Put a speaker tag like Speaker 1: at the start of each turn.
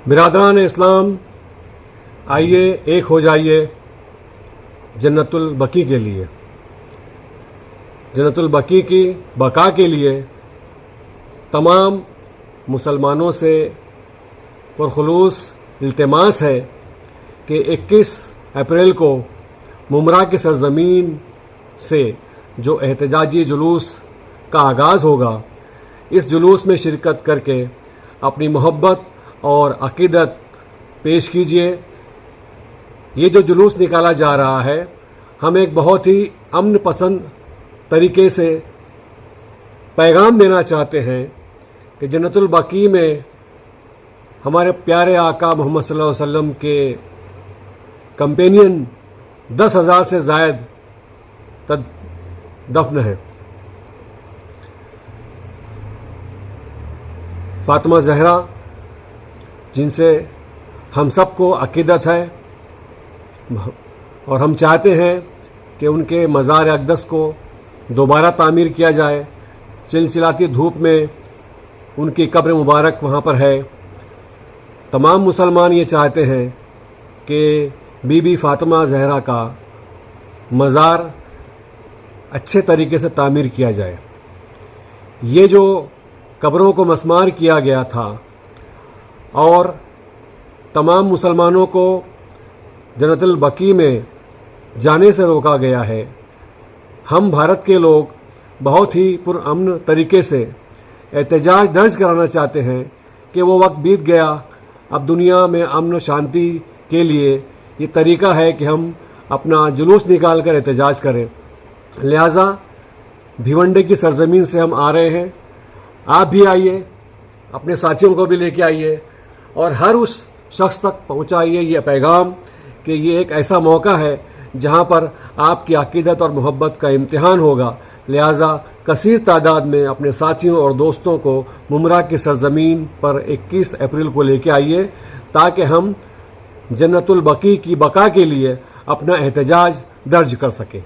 Speaker 1: برادران اسلام، آئیے ایک ہو جائیے جنت البقیع کے لیے، جنت البقیع کی بقا کے لیے تمام مسلمانوں سے پرخلوص التماس ہے کہ 21 اپریل کو ممرا کی سرزمین سے جو احتجاجی جلوس کا آغاز ہوگا، اس جلوس میں شرکت کر کے اپنی محبت اور عقیدت پیش کیجیے۔ یہ جو جلوس نکالا جا رہا ہے، ہم ایک بہت ہی امن پسند طریقے سے پیغام دینا چاہتے ہیں کہ جنت البقیع میں ہمارے پیارے آقا محمد صلی اللہ علیہ وسلم کے کمپینین 10,000 سے زائد دفن ہیں۔ فاطمہ زہرا، جن سے ہم سب کو عقیدت ہے اور ہم چاہتے ہیں کہ ان کے مزار اقدس کو دوبارہ تعمیر کیا جائے، چلچلاتی دھوپ میں ان کی قبر مبارک وہاں پر ہے۔ تمام مسلمان یہ چاہتے ہیں کہ بی بی فاطمہ زہرا کا مزار اچھے طریقے سے تعمیر کیا جائے۔ یہ جو قبروں کو مسمار کیا گیا تھا اور تمام مسلمانوں کو جنت البقیع میں جانے سے روکا گیا ہے، ہم بھارت کے لوگ بہت ہی پرامن طریقے سے احتجاج درج کرانا چاہتے ہیں کہ وہ وقت بیت گیا، اب دنیا میں امن و شانتی کے لیے یہ طریقہ ہے کہ ہم اپنا جلوس نکال کر احتجاج کریں۔ لہٰذا بھیونڈے کی سرزمین سے ہم آ رہے ہیں، آپ بھی آئیے، اپنے ساتھیوں کو بھی لے کے آئیے اور ہر اس شخص تک پہنچائیے یہ پیغام کہ یہ ایک ایسا موقع ہے جہاں پر آپ کی عقیدت اور محبت کا امتحان ہوگا۔ لہٰذا کثیر تعداد میں اپنے ساتھیوں اور دوستوں کو ممرا کی سرزمین پر 21 اپریل کو لے کے آئیے تاکہ ہم جنت البقیع کی بقا کے لیے اپنا احتجاج درج کر سکیں۔